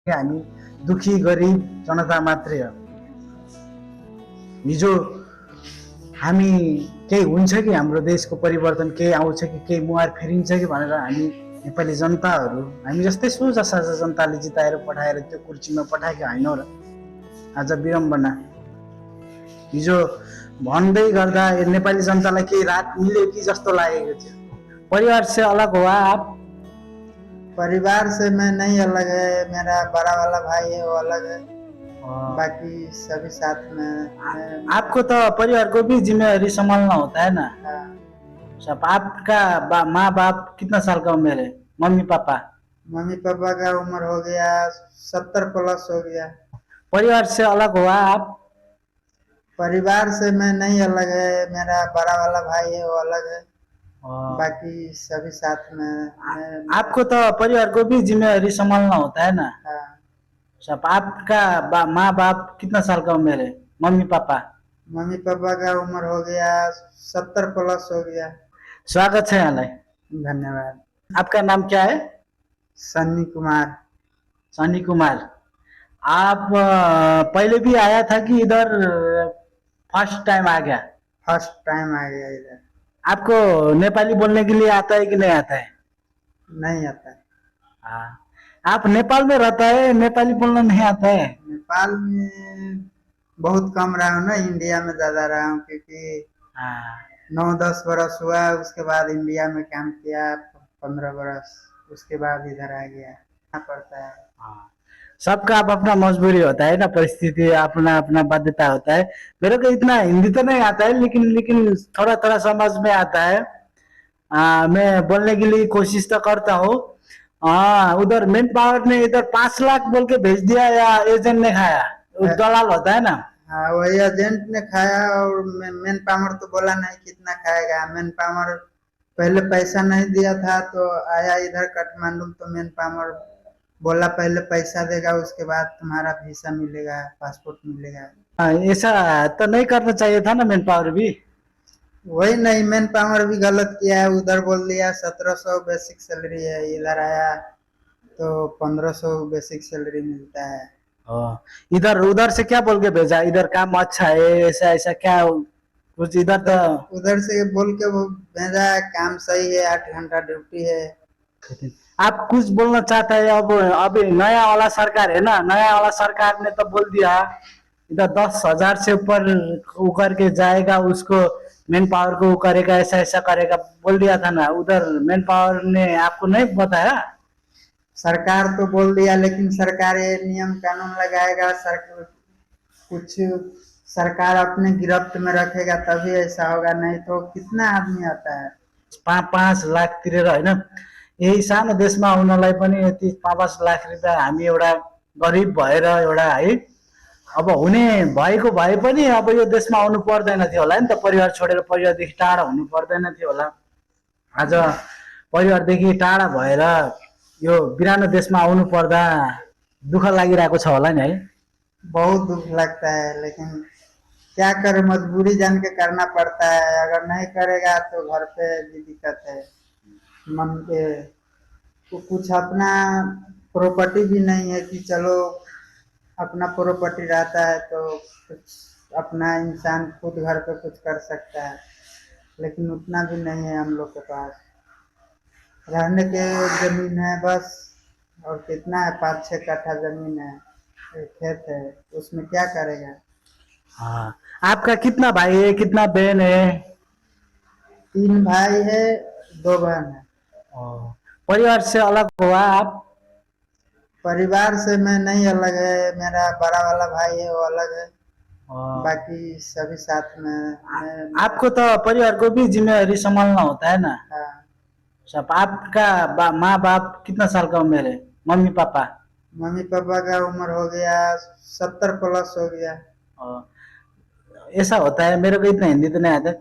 हामी दुखी गरिब जनता मात्रै हो। हिजो हामी केही हुन्छ कि हाम्रो देशको परिवर्तन केही आउँछ कि केही मुहार फेरिन्छ कि भनेर हामी नेपाली जनताहरू हामी जस्तै सोझा साझा जनताले जिताएर पठाएर त्यो कुर्सीमा पठाएका होइनौँ र। आज विडम्बना हिजो भन्दै गर्दा नेपाली जनतालाई केही राहत मिल्यो कि जस्तो लागेको थियो। परिवार से अलग हुआ आप? परिवार से मैं नहीं अलग है, मेरा बड़ा वाला भाई है वो अलग है, हाँ। बाकी सभी साथ में आपको तो परिवार को भी जिम्मेदारी संभालना होता है ना। हाँ। सब आपका माँ बाप कितना साल का उम्र है? Mummy papa? मम्मी पापा का उम्र हो गया 70 प्लस हो गया। परिवार से अलग हुआ आप? परिवार से मैं नहीं अलग है, मेरा बड़ा वाला भाई है वो अलग है, हाँ। बाकी सभी साथ में आपको तो परिवार को भी जिम्मेदारी संभालना होता है ना। हाँ। सब आपका माँ बाप कितना साल का उम्र है? Mummy papa? मम्मी पापा का उम्र हो गया 70 प्लस हो गया। स्वागत है यहाँलाई। धन्यवाद। आपका नाम क्या है? सन्नी कुमार। सन्नी कुमार। आप पहले भी आया था कि इधर फर्स्ट टाइम आ गया? फर्स्ट टाइम आ गया इधर। आपको नेपाली बोलने के लिए आता है कि नहीं आता है? नहीं आता है। हाँ। आप नेपाल में रहता है, नेपाली बोलना नहीं आता है? नेपाल में बहुत कम रहा हूँ ना, इंडिया में ज्यादा रहा हूँ क्योंकि 9-10 बरस हुआ, उसके बाद इंडिया में काम किया 15 बरस, उसके बाद इधर आ गया पड़ता है। हाँ। सबका अपना मजबूरी होता है ना, परिस्थिति अपना अपना बाध्यता होता है। मेरे को इतना हिंदी तो नहीं आता है, लेकिन थोड़ा थोड़ा समझ में आता है। मैं बोलने के लिए कोशिश तो करता हूँ। उधर मेन पावर ने इधर 5 लाख बोल के भेज दिया या एजेंट ने खाया? दलाल होता है ना। हाँ, वही एजेंट ने खाया और मेन पावर तो बोला नहीं कितना खाएगा। मेन पावर पहले पैसा नहीं दिया था तो आया इधर काठमांडू, तो मेन पावर बोला पहले पैसा देगा उसके बाद तुम्हारा वीसा मिलेगा, पासपोर्ट मिलेगा। ऐसा तो नहीं करना चाहिए था ना मेन पावर भी। वही नहीं, मेन पावर भी गलत किया है। उधर बोल दिया 1700 बेसिक सैलरी है, इधर आया तो 1500 बेसिक सैलरी मिलता है। इधर उधर से क्या बोल के भेजा? इधर काम अच्छा है ऐसा ऐसा क्या कुछ? इधर तो उधर से बोल के वो भेजा है, काम सही है, 8 घंटा ड्यूटी है। आप कुछ बोलना चाहता है? अब अभी नया वाला सरकार है ना, नया वाला सरकार ने तो बोल दिया इधर 10,000 से ऊपर वो करके जाएगा, उसको मेन पावर को करेगा, ऐसा ऐसा करेगा बोल दिया था ना। उधर मेन पावर ने आपको नहीं बताया? सरकार तो बोल दिया, लेकिन सरकार ये नियम कानून लगाएगा, कुछ सरकार अपने गिरफ्त में रखेगा तभी ऐसा होगा, नहीं तो कितना आदमी आता है। 5 लाख तिरेर होइन, यही सानो देशमा आउनलाई पनि यति 5 लाख रुपियाँ हामी एउटा गरिब भएर एउटा है, अब हुने भएको भए पनि अब यो देशमा आउनु पर्दैन थियो होला नि त। परिवार छोडेर परिवारदेखि टाढा हुनु पर्दैन थियो होला। आज परिवारदेखि टाढा भएर यो बिरानो देशमा आउनु पर्दा दुःख लागिरहेको छ होला नि है? बहुत दुख लगता है, लेकिन क्या करे, मजबूरी जान के करना पड़ता है। अगर नहीं करेगा तो घर पे भी दिक्कत है। मन के तो कुछ अपना प्रॉपर्टी भी नहीं है कि चलो अपना प्रॉपर्टी रहता है तो कुछ अपना इंसान खुद घर पे कुछ कर सकता है, लेकिन उतना भी नहीं है हम लोग के पास। रहने के जमीन है बस, और कितना है, 5-6 कट्ठा जमीन है, खेत है, उसमें क्या करेगा। हाँ। आपका कितना भाई है, कितना बहन है? 3 भाई है, 2 बहन है। परिवार से अलग हुआ आप? परिवार से मैं नहीं अलग है, मेरा बड़ा वाला भाई है वो अलग है, बाकी सभी साथ में आपको तो परिवार को भी जिम्मेदारी संभालना होता है ना। हाँ। सब आपका माँ बाप कितना साल का उम्र है? Mummy papa? मम्मी पापा का उम्र हो गया 70 प्लस हो गया। ऐसा होता है। मेरे को इतना हिंदी तो नहीं आता,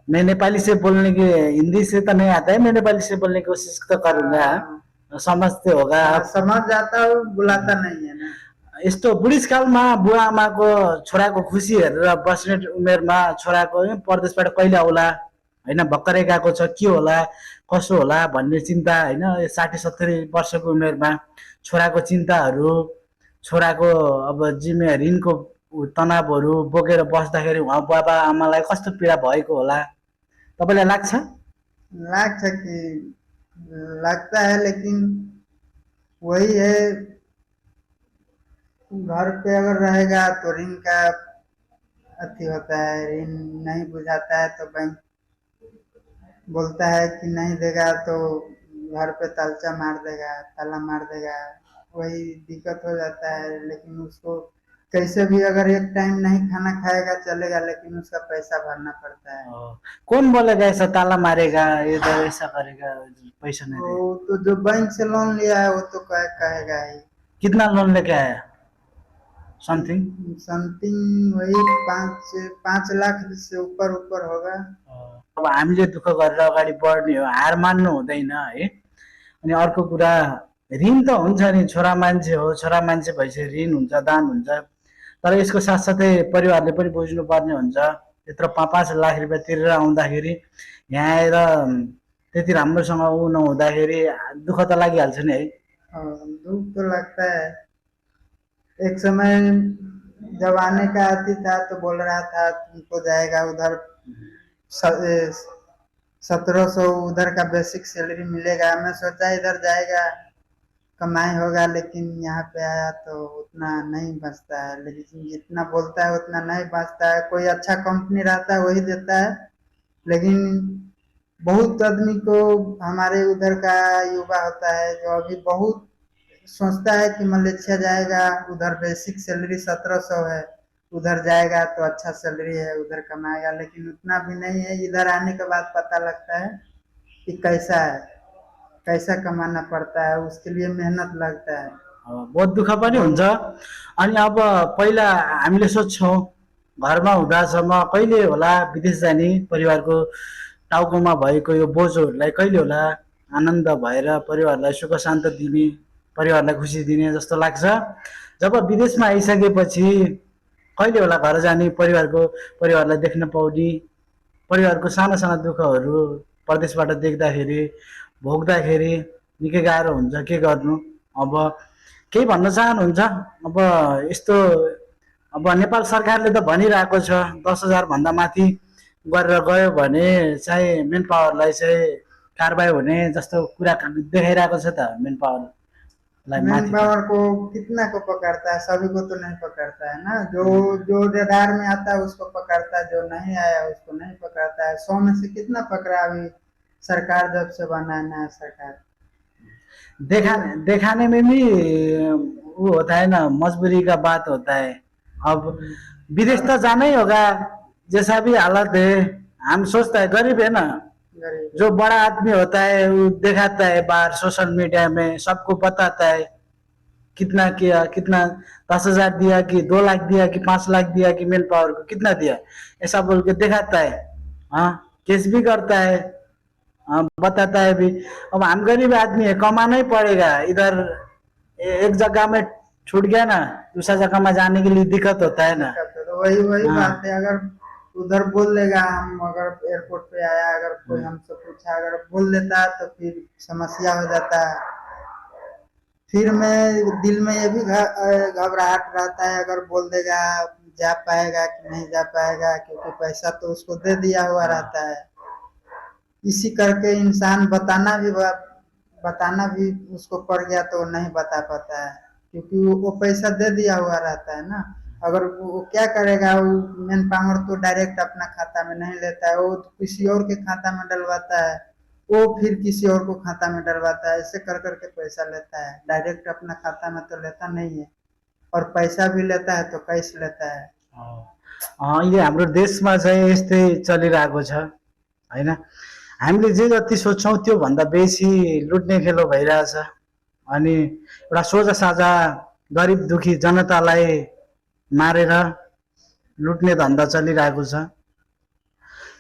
मैं नेपाली से बोलने की, हिंदी से तो नहीं आता है, मैं नेपाली से बोलने की कोशिश तो करूंगा। समझते होगा आप? समझ जाता हूँ, बुलाता नहीं है ना। यस्तो बुढिसकालमा बुवा आमाको छोराको खुसी हेरेर बस्ने उमेरमा छोराको परदेशबाट कहिले आउला होइन, भर्खरै गएको छ, के होला कसो होला भन्ने चिन्ता होइन, 60-70 वर्षको उमेरमा छोराको चिन्ताहरू, छोराको अब जिम्मे ऋणको तनावहरू बोकेर बस्दाखेरि उहाँ बाबा आमालाई कस्तो पीडा भएको होला तपाईँलाई लाग्छ? लाख कि लगता है, लेकिन वही है, घर पे अगर रहेगा तो ऋण का अति होता है, ऋण नहीं बुझाता है तो बैंक बोलता है कि नहीं देगा तो घर पे तालचा मार देगा, ताला मार देगा, वही दिक्कत हो जाता है। लेकिन उसको कैसे भी अगर एक टाइम नहीं खाना खाएगा चलेगा, लेकिन उसका पैसा भरना पड़ता है। कौन बोलेगा ऐसा ताला मारेगा, ये तो ऐसा करेगा, पैसा नहीं दे? वो तो जो बैंक से लोन लिया है वो तो कहेगा ही। कितना लोन लेके आया? समथिंग समथिंग वही 5 लाख से ऊपर ऊपर होगा। अब हामीले दुःख गरेर अगाडि बढ्ने हो, हार मान्नु हुँदैन है। अनि अर्को कुरा, ऋण त हुन्छ नि, छोरा मान्छे हो, छोरा मान्छे भएपछि ऋण हुन्छ, दान हुन्छ, तर यसको साथसाथै परिवारले पनि बुझ्नुपर्ने हुन्छ। त्यत्रो 5-5 लाख रुपियाँ तिरेर आउँदाखेरि यहाँ आएर त्यति राम्रोसँग ऊ नहुँदाखेरि दुःख त लागिहाल्छ नि है। दुख तो लगता है। एक समय जब आने का आती था तो बोल रहा था तुमको जाएगा उधर 1700 उधर का बेसिक सैलरी मिलेगा। मैं सोचा इधर जाएगा कमाई होगा, लेकिन यहाँ पे आया तो उतना नहीं बचता है। लेकिन जितना बोलता है उतना नहीं बचता है। कोई अच्छा कंपनी रहता है वही देता है, लेकिन बहुत आदमी को हमारे उधर का युवा होता है जो अभी बहुत सोचता है कि मलेशिया जाएगा, उधर बेसिक सैलरी 1700 है, उधर जाएगा तो अच्छा सैलरी है, उधर कमाएगा, लेकिन उतना भी नहीं है। इधर आने के बाद पता लगता है कि कैसा है, कैसा कमाना पड़ता है, उसके लिए मेहनत लगता है। बहुत दुःख पनि हुन्छ। अनि अब पहिला हामीले सोच्छौँ घरमा हुँदासम्म कहिले होला विदेश जाने, परिवारको टाउकोमा भएको यो बोझहरूलाई कहिले होला आनन्द भएर परिवारलाई सुख शान्त दिने, परिवारलाई खुसी दिने जस्तो लाग्छ। जब विदेशमा आइसकेपछि कहिले होला घर जाने, परिवारलाई देख्न पाउने, परिवारको साना साना दुःखहरू परदेशबाट देख्दाखेरि भोग्दाखेरि निकै गाह्रो हुन्छ। के गर्नु? अब केही भन्न चाहनुहुन्छ? अब यस्तो अब नेपाल सरकारले त भनिरहेको छ 10,000 भन्दा माथि गरेर गयो भने चाहिँ मेन पावरलाई चाहिँ कारबाही हुने जस्तो कुरा देखाइरहेको छ त। मेन पावरलाई मेन माथि पावर को कितना को पकड़ता है? सभी को तो नहीं पकड़ता है ना। जो रडार में आता है उसको पकड़ता है, जो नहीं आया उसको नहीं पकड़ता है। 100 में से कितना पकड़ा अभी सरकार जब से बना है नया सरकार? दिखाने में भी वो होता है ना, मजबूरी का बात होता है। अब विदेश तो जाना ही होगा, जैसा भी हालत है। हम सोचता है गरीब है ना, गरीब जो बड़ा आदमी होता है वो दिखाता है बाहर सोशल मीडिया में, सबको बताता है कितना किया, कितना 10,000 दिया कि 2 लाख दिया कि 5 लाख दिया कि मेन पावर को कितना दिया, ऐसा बोल के दिखाता है। हाँ, केस भी करता है, बताता है भी। अब हम गरीब आदमी है, कमाना ही पड़ेगा। इधर एक जगह में छूट गया ना, दूसरा जगह में जाने के लिए दिक्कत होता है ना। तो वही हाँ। बात है। अगर उधर बोल देगा, हम अगर एयरपोर्ट पे आया, अगर कोई हमसे पूछा, अगर बोल देता है तो फिर समस्या हो जाता है। फिर मैं दिल में ये भी घबराहट रहता है, अगर बोल देगा जा पाएगा कि नहीं जा पाएगा, क्योंकि पैसा तो उसको दे दिया हुआ रहता है। इसी करके इंसान बताना भी उसको पड़ गया तो नहीं बता पाता है, क्योंकि वो पैसा दे दिया हुआ रहता है ना। अगर वो क्या करेगा, वो मेन पावर तो डायरेक्ट अपना खाता में नहीं लेता है, वो तो किसी और के खाता में डलवाता है, वो फिर किसी और को खाता में डलवाता है। ऐसे कर करके पैसा लेता है, डायरेक्ट अपना खाता में तो लेता नहीं है, और पैसा भी लेता है तो कैसे लेता है। अहिले हाम्रो देशमा चाहिँ यस्तै चलिरहेको छ हैन। हामीले जे जति सोच्छौँ त्यो भन्दा बेसी लुट्ने खेलो भइरहेछ। अनि एउटा सोझा साझा गरिब दुखी जनतालाई मारेर लुट्ने धन्दा चलिरहेको छ।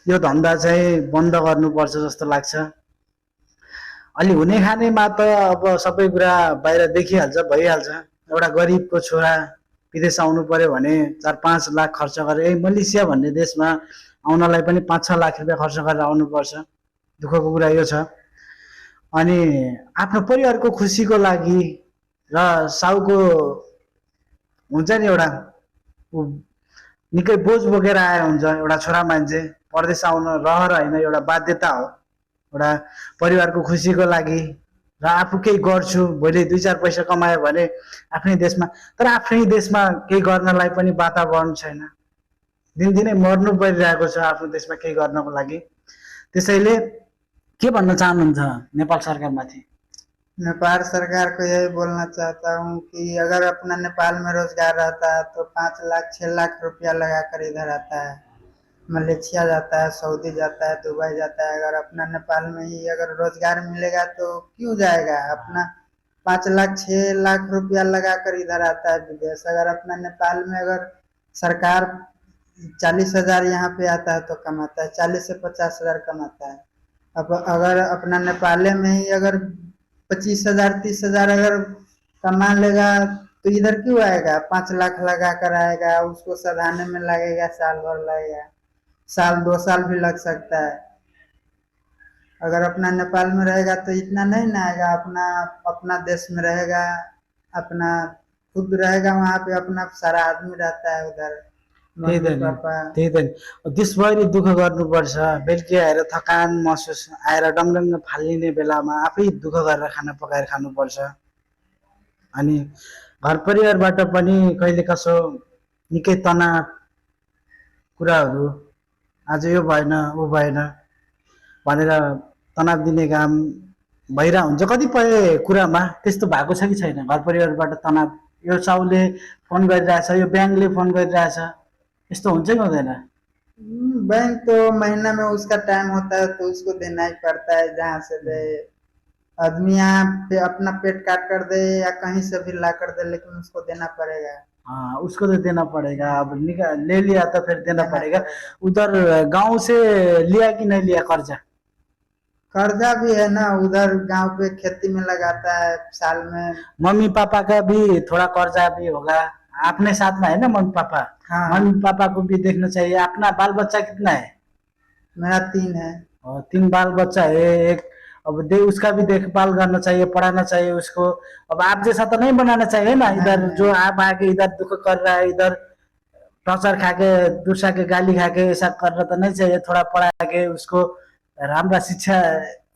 यो धन्दा चाहिँ बन्द गर्नुपर्छ जस्तो लाग्छ। अलि हुने खानेमा त अब सबै कुरा बाहिर देखिहाल्छ, भइहाल्छ। एउटा गरिबको छोरा विदेश आउनु पर्यो भने 4-5 लाख खर्च गरेर मलेसिया भन्ने देशमा आउनलाई पनि 5-6 लाख रुपियाँ खर्च गरेर आउनुपर्छ। दुःखको कुरा यो छ। अनि आफ्नो परिवारको खुसीको लागि र साउको हुन्छ नि एउटा ऊ निकै बोझ बोकेर आएर हुन्छ एउटा छोरा मान्छे परदेश आउन रहर होइन एउटा बाध्यता हो एउटा परिवारको खुसीको लागि र आफू केही गर्छु भोलि 2-4 पैसा कमायो भने आफ्नै देशमा तर आफ्नै देशमा केही गर्नलाई पनि वातावरण छैन दिनदिनै मर्नु परिरहेको छ आफ्नो देशमा केही गर्नको लागि त्यसैले के भन्न चाहनुहुन्छ नेपाल सरकारमाथि नेपाल सरकार को यही बोलना चाहता हूँ कि अगर अपना नेपाल में रोजगार रहता है तो 5 लाख 6 लाख रुपया लगा कर इधर आता है, मलेशिया जाता है, सऊदी जाता है, दुबई जाता है। अगर अपना नेपाल में ही अगर रोजगार मिलेगा तो क्यों जाएगा? अपना 5 लाख 6 लाख रुपया लगा कर इधर आता है विदेश। अगर अपना नेपाल में अगर सरकार 40,000 यहाँ पे आता है तो कमाता है, 40 से 50,000 कमाता है। अब अगर अपना नेपाल में ही अगर 25,000 30,000 अगर कमा लेगा तो इधर क्यों आएगा? 5 लाख लगा कर आएगा, उसको सधाने में लगेगा, साल भर लगेगा, साल 2 साल भी लग सकता है। अगर अपना नेपाल में रहेगा तो इतना नहीं ना आएगा। अपना देश में रहेगा, अपना खुद रहेगा, वहाँ पे अपना सारा आदमी रहता है उधर, त्यही त मम्मी नि पापा। त्यही त नि देशभरि दुःख गर्नुपर्छ बेलुकी आएर थकान महसुस आएर डङडङ्ग फालिने बेलामा आफै दुःख गरेर खाना पकाएर खानुपर्छ अनि घर परिवारबाट पनि कहिले कसो निकै तनाव कुराहरू आज यो भएन ऊ भएन भनेर तनाव दिने काम भइरह हुन्छ कतिपय कुरामा त्यस्तो भएको छ कि छैन घर परिवारबाट तनाव यो चाउले फोन गरिरहेछ यो ब्याङ्कले फोन गरिरहेछ यस्तो हुन्छ कि हुँदैन बैंक तो महीना में उसका टाइम होता है तो उसको देना ही पड़ता है, जहाँ से दे। आदमी यहाँ पे अपना पेट काट कर दे या कहीं से भी ला कर दे, लेकिन उसको देना पड़ेगा। हाँ उसको तो देना पड़ेगा अब ले लिया तो फिर देना देना पड़ेगा पड़ेगा। उधर गांव से लिया कि नहीं लिया कर्जा कर्जा भी है ना, उधर गांव पे खेती में लगाता है साल में। मम्मी पापा का भी थोड़ा कर्जा भी होगा अपने साथ में है ना मम्मी पापा हाँ, मम्मी पापा को भी देखना चाहिए अपना बाल बच्चा कितना है मेरा 3 है। और 3 बाल बच्चा है एक अब उसका भी देखभाल करना चाहिए पढ़ाना चाहिए उसको अब आप जैसा तो नहीं बनाना चाहिए ना इधर नहीं, जो आप आके इधर दुख कर रहा है इधर टॉर्चर खा के दूसरा के गाली खा के ऐसा करना तो नहीं चाहिए थोड़ा पढ़ा के उसको रामरा शिक्षा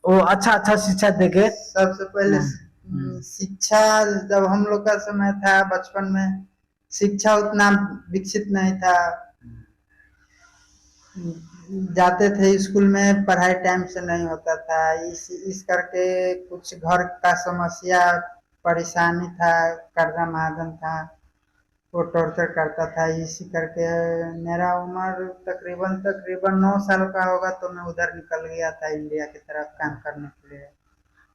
वो अच्छा शिक्षा देके सबसे पहले शिक्षा, जब हम लोग का समय था बचपन में शिक्षा उतना विकसित नहीं था। जाते थे स्कूल में, पढ़ाई टाइम से नहीं होता था, इस करके कुछ घर का समस्या परेशानी था, कर्जा महाजन था, वो टॉर्चर करता था। इसी करके मेरा उम्र तकरीबन 9 साल का होगा तो मैं उधर निकल गया था इंडिया की तरफ काम करने के लिए।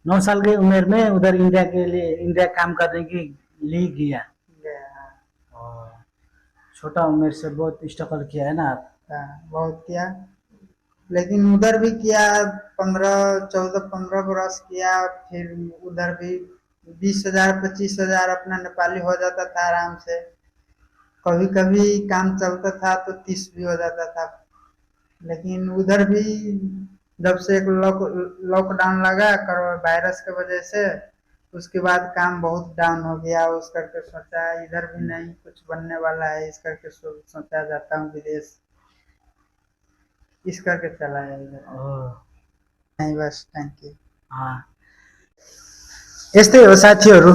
9 साल की उम्र में उधर इंडिया काम करने की लिए गया और छोटा उम्र से बहुत स्ट्रगल किया है ना आप बहुत किया, लेकिन उधर भी किया 15 बरस किया। फिर उधर भी 20,000 25,000 अपना नेपाली हो जाता था आराम से। कभी कभी काम चलता था तो 30 भी हो जाता था। लेकिन उधर भी जब से एक लॉकडाउन लगा वायरस की वजह से, उसके बाद काम बहुत डाउन हो गया। उस करके सोचा इधर भी नहीं कुछ बनने वाला है, इस करके सोचा जाता हूँ विदेश, इस करके चला है इधर। नहीं बस, थैंक यू। यस्तै हो साथीहरू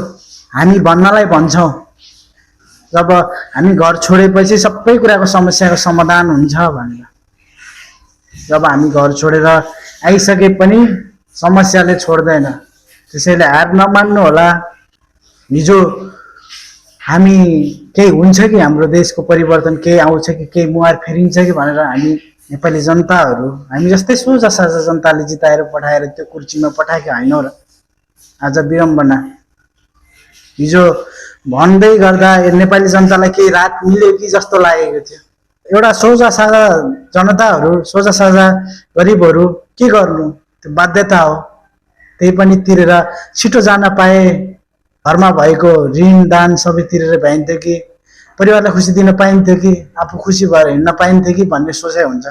हामी भन्नलाई भन्छौँ जब हामी घर छोडेपछि सबै कुराको समस्याको समाधान हुन्छ भनेर जब हामी घर छोडेर आइसके पनि समस्याले छोड्दैन त्यसैले हार नमान्नु होला हिजो हामी केही हुन्छ कि हाम्रो देशको परिवर्तन केही आउँछ कि केही मुहार फेरिन्छ कि भनेर हामी नेपाली जनताहरू हामी जस्तै सोझा साझा जनताले जिताएर पठाएर त्यो कुर्सीमा पठाएका होइनौ र आज विडम्बना हिजो भन्दै गर्दा नेपाली जनतालाई केही रात मिल्यो कि जस्तो लागेको थियो एउटा सोझा साझा जनताहरू सोझा साझा गरिबहरू के गर्नु त्यो बाध्यता हो त्यही पनि तिरेर छिटो जान पाए घरमा भएको ऋण दान सबै तिरेर भ्याइन्थ्यो कि परिवारलाई खुसी दिन पाइन्थ्यो कि आफू खुसी भएर हिँड्न पाइन्थ्यो कि भन्ने सोचाइ हुन्छ